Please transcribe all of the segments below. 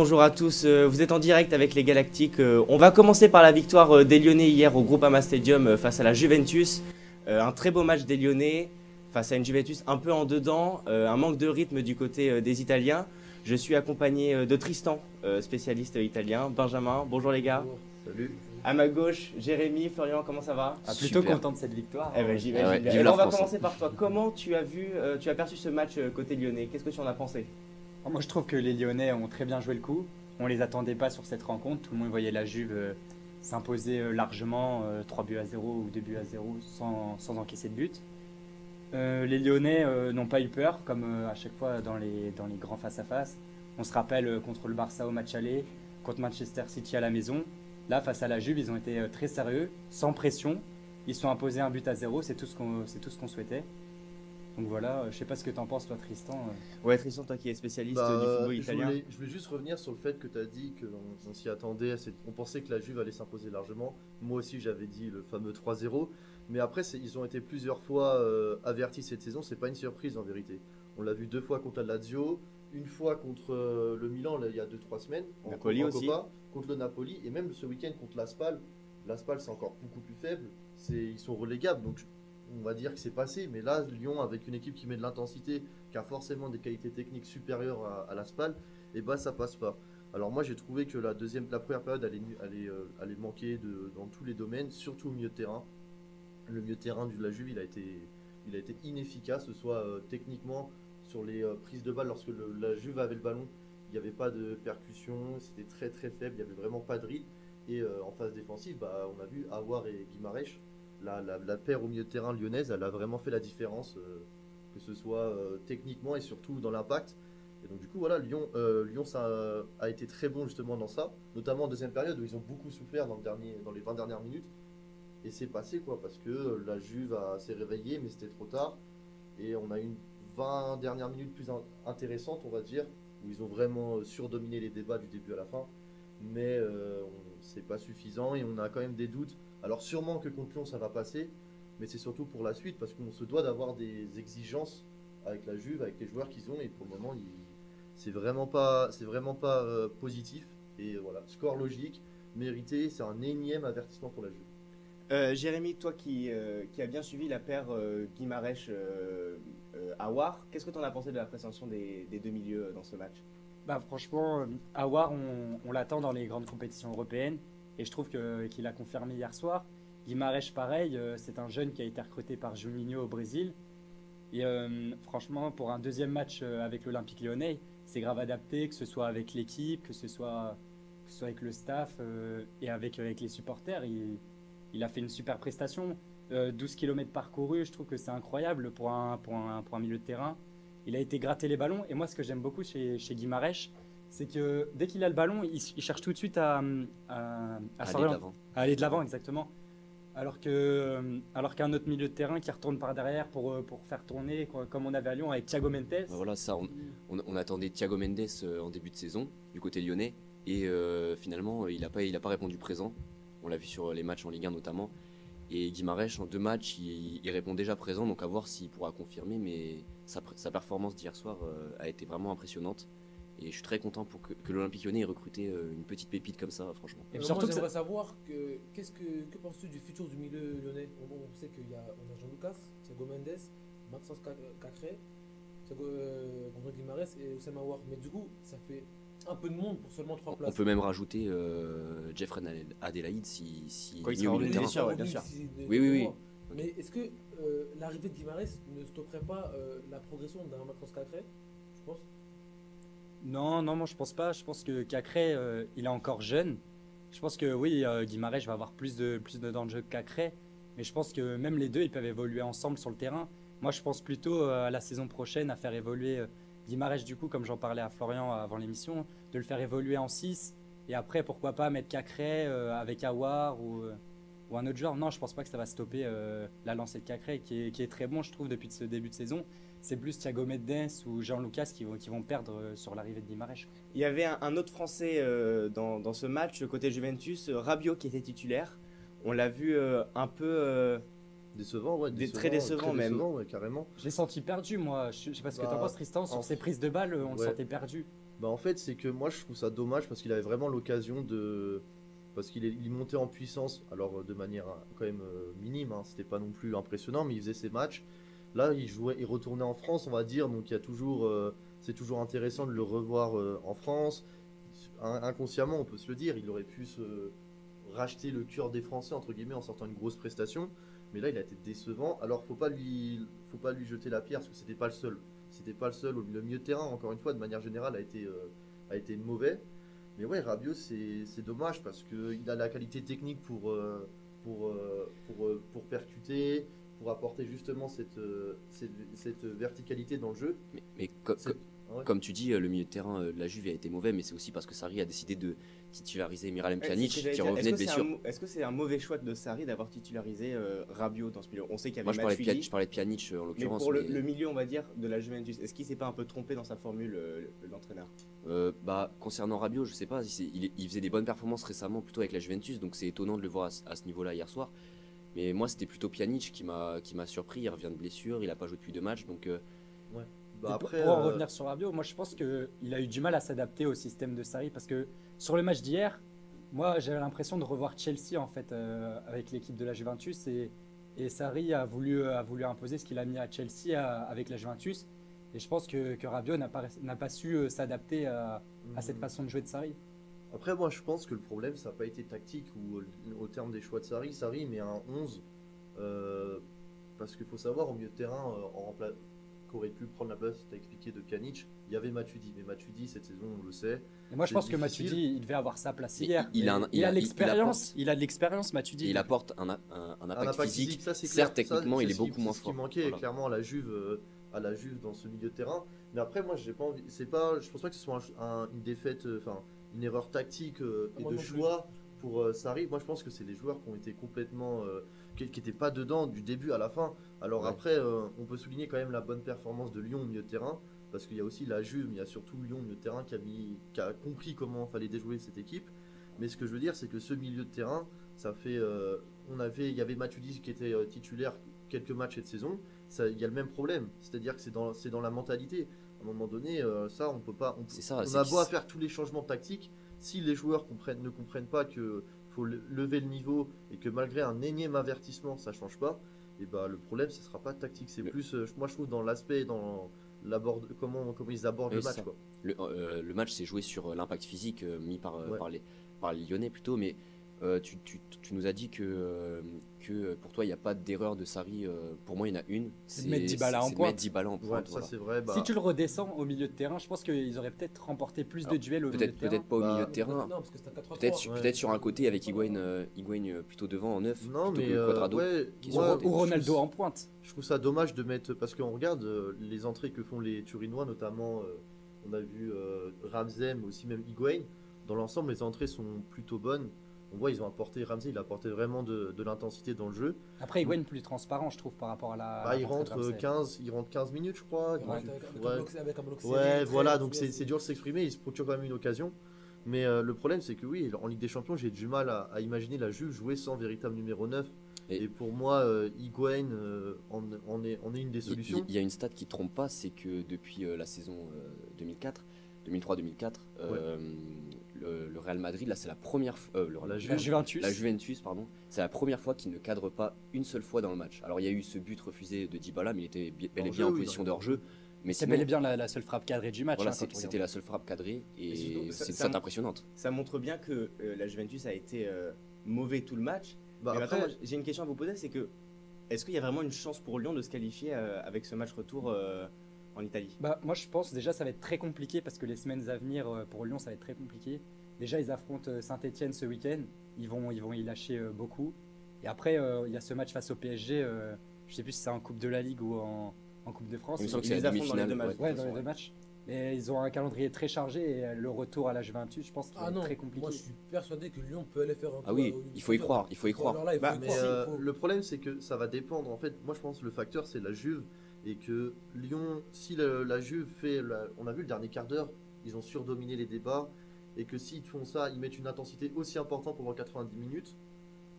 bonjour à tous. Vous êtes en direct avec les Galactiques. On va commencer par la victoire des Lyonnais hier au Groupama Stadium face à la Juventus. Un très beau match des Lyonnais face à une Juventus un peu en dedans, un manque de rythme du côté des Italiens. Je suis accompagné de Tristan, spécialiste italien, Benjamin. Bonjour les gars. Bonjour. Salut. À ma gauche, Jérémy, Florian, comment ça va? Plutôt Super. content de cette victoire. Eh ben, j'imagine. ouais, bien. vive Eh ben, la on va France. commencer par toi. Comment tu as perçu ce match côté lyonnais? Qu'est-ce que tu en as pensé? Moi, je trouve que les Lyonnais ont très bien joué le coup. On les attendait pas sur cette rencontre. Tout le monde voyait la Juve s'imposer largement 3 buts à 0 ou 2 buts à 0 sans encaisser de but. Les Lyonnais n'ont pas eu peur, comme à chaque fois dans les grands face-à-face. On se rappelle contre le Barça au match aller, contre Manchester City à la maison. Là, face à la Juve, ils ont été très sérieux, sans pression. Ils se sont imposés un but à 0, c'est tout ce qu'on souhaitait. Donc voilà, je sais pas ce que t'en penses toi Tristan. Ouais, Tristan, toi qui es spécialiste du football italien. Je voulais juste revenir sur le fait que tu as dit qu'on s'y attendait, on pensait que la Juve allait s'imposer largement. Moi aussi j'avais dit le fameux 3-0, mais après ils ont été plusieurs fois avertis cette saison, c'est pas une surprise en vérité. On l'a vu 2 fois contre la Lazio, une fois contre le Milan là, il y a 2-3 semaines, Napoli en aussi. Copa, contre le Napoli, et même ce week-end contre l'Aspal. L'Aspal c'est encore beaucoup plus faible, ils sont relégables, donc on va dire que c'est passé, mais là, Lyon, avec une équipe qui met de l'intensité, qui a forcément des qualités techniques supérieures à l'Aspal, et bah ça passe pas. Alors moi, j'ai trouvé que la première période allait manquer dans tous les domaines, surtout au milieu de terrain. Le milieu de terrain de la Juve, il a été inefficace, que ce soit techniquement sur les prises de balle. Lorsque la Juve avait le ballon, il n'y avait pas de percussion, c'était très très faible, il n'y avait vraiment pas de rythme. Et en phase défensive, bah, on a vu Aouar et Guimarães. La paire au milieu de terrain lyonnaise, elle a vraiment fait la différence, que ce soit techniquement et surtout dans l'impact. Et donc du coup, voilà, Lyon ça a été très bon justement dans ça, notamment en deuxième période où ils ont beaucoup souffert dans les 20 dernières minutes. Et c'est passé quoi, parce que la Juve s'est réveillée, mais c'était trop tard. Et on a eu une 20 dernières minutes plus intéressantes, on va dire, où ils ont vraiment surdominé les débats du début à la fin. Mais c'est pas suffisant et on a quand même des doutes. Alors sûrement que contre Lyon ça va passer, mais c'est surtout pour la suite parce qu'on se doit d'avoir des exigences avec la Juve, avec les joueurs qu'ils ont, et pour le moment c'est vraiment pas positif. Et voilà, score logique, mérité, c'est un énième avertissement pour la Juve. Jérémy, toi qui as bien suivi la paire Guimarães-Aouar, qu'est-ce que tu en as pensé de la prestation des deux milieux dans ce match? Bah franchement, Aouar, on l'attend dans les grandes compétitions européennes et je trouve qu'il a confirmé hier soir. Guimarães, pareil, c'est un jeune qui a été recruté par Juninho au Brésil. Et franchement, pour un deuxième match avec l'Olympique Lyonnais, c'est grave adapté, que ce soit avec l'équipe, que ce soit avec le staff et avec les supporters. Il a fait une super prestation. 12 km parcourus, je trouve que c'est incroyable pour un milieu de terrain. Il a été gratter les ballons. Et moi, ce que j'aime beaucoup chez Guimarães, c'est que dès qu'il a le ballon, il cherche tout de suite à aller de l'avant, exactement. Alors qu'un autre milieu de terrain qui retourne par derrière pour faire tourner, comme on avait à Lyon avec Thiago Mendes. Voilà, ça, on attendait Thiago Mendes en début de saison du côté lyonnais et finalement il a pas répondu présent. On l'a vu sur les matchs en Ligue 1 notamment. Et Guimarães en 2 matchs il répond déjà présent, donc à voir s'il pourra confirmer, mais sa performance d'hier soir a été vraiment impressionnante. Et je suis très content pour que l'Olympique Lyonnais ait recruté une petite pépite comme ça, franchement. Et surtout, moi, j'aimerais savoir que penses-tu du futur du milieu lyonnais? On sait qu'on a Jean-Lucas, Thiago Mendes, Maxence Cacré, Bruno Guimarães et Oussama Aouar. Mais du coup, ça fait un peu de monde pour seulement 3 places. On peut même rajouter Jeffrey Adélaïde si Quand il est au milieu de terrain. bien sûr. Oui. Mais est-ce que l'arrivée de Guimarães ne stopperait pas la progression d'un Maxence Cacré, je pense? Non, moi je pense pas. Je pense que Cacré, il est encore jeune. Je pense que oui, Guimarães va avoir plus de temps de jeu que Cacré. Mais je pense que même les deux, ils peuvent évoluer ensemble sur le terrain. Moi, je pense plutôt à la saison prochaine à faire évoluer Guimarães, du coup, comme j'en parlais à Florian avant l'émission, de le faire évoluer en 6. Et après, pourquoi pas mettre Cacré avec Aouar ou un autre joueur. Non, je pense pas que ça va stopper la lancée de Cacré, qui est très bon, je trouve, depuis ce début de saison. C'est plus Thiago Mendes ou Jean-Lucas qui vont perdre sur l'arrivée de Guimarães. Il y avait un autre Français dans ce match côté Juventus, Rabiot qui était titulaire. On l'a vu un peu Décevant, ouais. très décevant même. Décevant, ouais, carrément. Je l'ai senti perdu, moi. Je sais pas ce que t'en penses, Tristan. Sur ses prises de balles, on le sentait perdu. Bah en fait, c'est que moi je trouve ça dommage parce qu'il avait vraiment l'occasion de. Parce il montait en puissance, alors de manière quand même minime, hein, c'était pas non plus impressionnant, mais il faisait ses matchs. Là, il jouait, il retournait en France, on va dire, donc il y a toujours, c'est toujours intéressant de le revoir en France. Inconsciemment, on peut se le dire, il aurait pu se racheter le cœur des Français entre guillemets en sortant une grosse prestation, mais là il a été décevant. Alors faut pas lui jeter la pierre parce que c'était pas le seul. C'était pas le seul. Le milieu de terrain, encore une fois, de manière générale, a été mauvais. Mais ouais, Rabiot, c'est dommage parce qu'il a la qualité technique pour percuter, pour apporter justement cette verticalité dans le jeu. Mais C'est- ouais. comme tu dis, le milieu de terrain de la Juve a été mauvais, mais c'est aussi parce que Sarri a décidé de titulariser Miralem Ouais, Pjanic c'est ce que j'allais qui dire. revenait de blessure. Est-ce que c'est un mauvais choix de Sarri d'avoir titularisé Rabiot dans ce milieu? On sait qu'il y Moi, avait je Matuidi, parlais de Pjanic en mais l'occurrence. pour le milieu, on va dire, de la Juventus, est-ce qu'il s'est pas un peu trompé dans sa formule, l'entraîneur? Concernant Rabiot, je sais pas, il faisait des bonnes performances récemment plutôt avec la Juventus, donc c'est étonnant de le voir à ce niveau-là hier soir. Mais moi, c'était plutôt Pjanic qui m'a surpris. Il revient de blessure, il a pas joué depuis 2 matchs, donc Ouais. Et Bah après, pour en revenir sur Rabiot, moi je pense qu'il a eu du mal à s'adapter au système de Sarri parce que sur le match d'hier, moi j'avais l'impression de revoir Chelsea en fait avec l'équipe de la Juventus et Sarri a voulu imposer ce qu'il a mis à Chelsea avec la Juventus et je pense que Rabiot n'a pas su s'adapter à cette façon de jouer de Sarri. Après, moi, je pense que le problème, ça n'a pas été tactique ou au terme des choix de Sarri. Sarri met un 11 parce qu'il faut savoir, au milieu de terrain, qu'aurait pu prendre la place, t'as expliqué, de Pjanic, il y avait Matuidi. Mais Matuidi, cette saison, on le sait. Et moi je C'est pense que difficile. Matuidi il devait avoir sa place Mais hier. il a un- Il a il l'expérience, il a de l'expérience Matuidi. il apporte un Un impact physique. ça, c'est Certes, clair. techniquement, il est c'est ce qui- beaucoup moins c'est ce qui fort. manquait Voilà. clairement à la Juve dans ce milieu de terrain. Mais après, moi, j'ai pas envie. C'est pas. Je pense pas que ce soit une défaite, enfin, une erreur tactique et Moi de non plus. choix pour Sarri. Moi, je pense que c'est les joueurs qui ont été complètement, qui étaient pas dedans du début à la fin. Alors Ouais. après, on peut souligner quand même la bonne performance de Lyon au milieu de terrain. Parce qu'il y a aussi la Juve, mais il y a surtout Lyon au milieu de terrain qui a compris comment fallait déjouer cette équipe. Mais ce que je veux dire, c'est que ce milieu de terrain, ça fait. Il y avait Matuidi qui était titulaire quelques matchs cette saison. Il y a le même problème. C'est-à-dire que c'est dans la mentalité. À un moment donné, ça, on peut pas. C'est ça, On c'est a qu'il beau à s- faire tous les changements tactiques. Si les joueurs ne comprennent pas que faut lever le niveau et que malgré un énième avertissement, ça change pas, et bah, le problème, ce sera pas tactique. C'est Le- plus, moi, je trouve, dans l'aspect, dans comment ils abordent Oui, le c'est match. ça. Quoi. Le match s'est joué sur l'impact physique mis Ouais. par les Lyonnais plutôt, mais tu nous as dit que pour toi il n'y a pas d'erreur de Sarri. Pour moi il y en a une, de mettre Dybala en de pointe. mettre Dybala en Ouais, pointe, ça voilà. c'est vrai. Bah, Si tu le redescends au milieu de terrain, je pense qu'ils auraient peut-être remporté plus de Alors, duels au milieu de Peut-être terrain. pas au Bah, milieu de terrain, Non, parce que c'est un 4-3-3. Ouais. peut-être sur un côté avec Higuain plutôt devant en neuf non, plutôt mais que Cuadrado. ouais, qui Ou, sont moi, rotés. ou je Ronaldo trouve- en pointe. Je trouve ça dommage de mettre parce qu'on regarde les entrées que font les Turinois, notamment on a vu Ramsey, mais aussi même Higuain. Dans l'ensemble, les entrées sont plutôt bonnes. On voit, ils ont apporté Ramsey, il a apporté vraiment de l'intensité dans le jeu. Après, Higuain plus transparent, je trouve, par rapport à la. Bah, il rentrée de rentre Ramsey. 15 minutes, je crois. Ouais, Ouais, avec un bloc serré, ouais, très voilà, donc fluide, c'est dur de s'exprimer. Il se procure quand même une occasion. Mais le problème, c'est que oui, en Ligue des Champions, j'ai du mal à imaginer la Juve jouer sans véritable numéro 9. Et- Et pour moi, Higuain en est une des solutions. Il y a une stat qui ne trompe pas, c'est que depuis la saison 2003-2004, le Real Madrid, là c'est la première fois, La La Juve. Juventus. la Juventus, pardon, c'est la première fois qu'il ne cadre pas une seule fois dans le match. Alors il y a eu ce but refusé de Dybala, mais il était bel et Hors-jeu, bien en oui, position non. de hors-jeu. Mais C'est sinon, bel et bien la seule frappe cadrée du match. voilà, hein, quand on c'était regarde. la seule frappe cadrée Et et surtout, c'est une ça- stat impressionnante. Ça montre bien que la Juventus a été mauvais tout le match. Bah, Mais après, maintenant, moi, j'ai une question à vous poser, c'est que est-ce qu'il y a vraiment une chance pour Lyon de se qualifier avec ce match retour en Italie? Bah, moi, je pense déjà ça va être très compliqué parce que les semaines à venir pour Lyon, ça va être très compliqué. Déjà, ils affrontent Saint-Etienne ce week-end. Ils vont y lâcher beaucoup. Et après, il y a ce match face au PSG. Je sais plus si c'est en Coupe de la Ligue ou en Coupe de France. Il me semble que Ils c'est les la affrontent dans les demi-finale. deux matchs. ouais. Ouais, de toute dans les façon, deux matchs. Mais ils ont un calendrier très chargé et le retour à la Juventus, je pense qu'il va Ah être non, très compliqué. moi je suis persuadé que Lyon peut aller faire un Ah tour oui, au Ligue il faut y des croire, Champions. il faut y croire. Alors là, il faut Bah, y Mais croire. Il faut- le problème, c'est que ça va dépendre. En fait, moi, je pense que le facteur, c'est la Juve. Et que Lyon, si la Juve fait. On a vu le dernier quart d'heure, ils ont surdominé les débats. Et que s'ils font ça, ils mettent une intensité aussi importante pendant 90 minutes,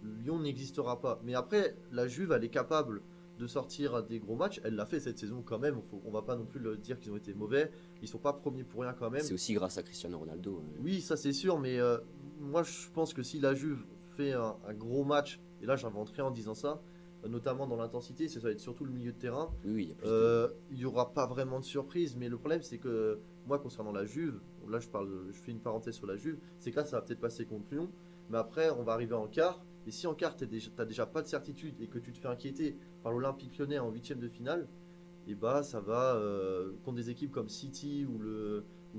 Lyon n'existera pas. Mais après, la Juve, elle est capable de sortir des gros matchs. Elle l'a fait cette saison quand même. On va pas non plus le dire qu'ils ont été mauvais. Ils sont pas premiers pour rien quand même. C'est aussi grâce à Cristiano Ronaldo. Oui, ça c'est sûr, mais moi je pense que si la Juve fait un gros match, et là j'inventerai en disant ça, notamment dans l'intensité, ça va être surtout le milieu de terrain. Oui, oui, il y a plus Il n'y aura pas vraiment de surprise, mais le problème c'est que moi concernant la Juve, là je fais une parenthèse sur la Juve, c'est que là ça va peut-être passer contre Lyon, mais après on va arriver en quart, et si en quart t'as déjà pas de certitude et que tu te fais inquiéter par l'Olympique Lyonnais en huitième de finale, et bah ça va contre des équipes comme City ou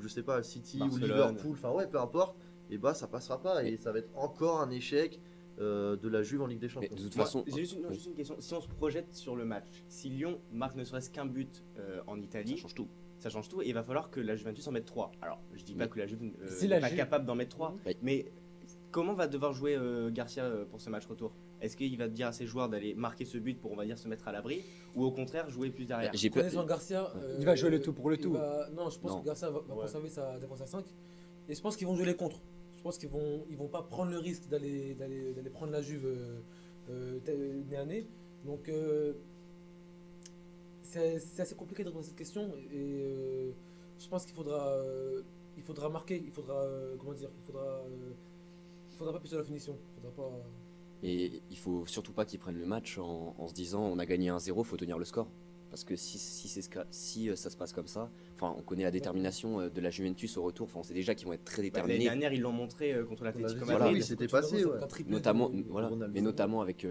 je sais pas, City Barcelone. ou Liverpool, enfin ouais peu importe, et bah ça passera pas et ça va être encore un échec de la Juve en Ligue des Mais Champions. de toute Moi, façon, j'ai juste une question. Si on se projette sur le match, si Lyon marque ne serait-ce qu'un but en ça Italie, change tout. ça change tout et il va falloir que la Juventus en mette 3. Alors, je dis pas Mais- que la Juve Si n'est la pas Juve- capable d'en mettre 3, Oui. mais comment va devoir jouer Garcia pour ce match retour? Est-ce qu'il va dire à ses joueurs d'aller marquer ce but pour, on va dire, se mettre à l'abri, ou au contraire jouer plus derrière? J'ai peur. Connaissant Garcia, Il va jouer le tout pour le il tout. Non, je pense Non. que Garcia va Ouais. conserver sa défense à 5. Et je pense qu'ils vont jouer les contres. Je pense qu'ils vont pas prendre le risque d'aller prendre la Juve nez à nez. Donc c'est assez compliqué de répondre à cette question. Et je pense il faudra marquer, comment dire, il faudra pas plus sur la finition. Il faudra pas. Et il faut surtout pas qu'ils prennent le match en se disant on a gagné 1-0, faut tenir le score. Parce que si ça se passe comme ça, enfin on connaît la détermination de la Juventus au retour, enfin on sait déjà qu'ils vont être très L'année déterminés, dernière, ils l'ont montré contre l'Atlético Voilà, Madrid. oui, c'était passé, ouais. notamment, de voilà, Ronaldo. mais notamment avec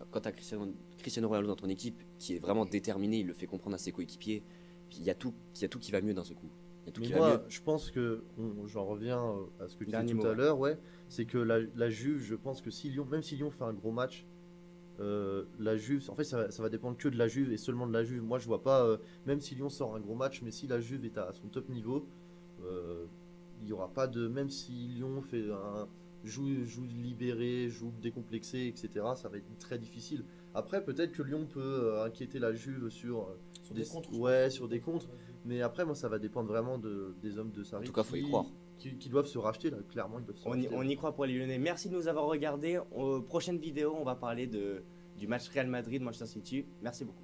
quand tu as Cristiano Ronaldo dans ton équipe qui est vraiment déterminé, il le fait comprendre à ses coéquipiers, puis il y a tout qui va mieux d'un seul coup. Il y a tout Mais qui va mieux. moi, je pense que, j'en reviens à ce que tu disais Dernier tout mot, à ouais. l'heure, ouais, c'est que la Juve, je pense que si Lyon, même si Lyon fait un gros match, la Juve, en fait, ça va dépendre que de la Juve et seulement de la Juve. Moi, je vois pas, même si Lyon sort un gros match, mais si la Juve est à son top niveau, il y aura pas de, même si Lyon joue libéré, joue décomplexé, etc., ça va être très difficile. Après, peut-être que Lyon peut inquiéter la Juve sur Des contres. ouais, sur des contres. Mais après, moi, ça va dépendre vraiment des hommes de Sarri. En tout cas, faut y croire. Qui doivent se racheter, là. Clairement, ils doivent se racheter. On y croit pour les Lyonnais. Merci de nous avoir regardés. Prochaine vidéo, on va parler du match Real Madrid-Manchester City. Merci beaucoup.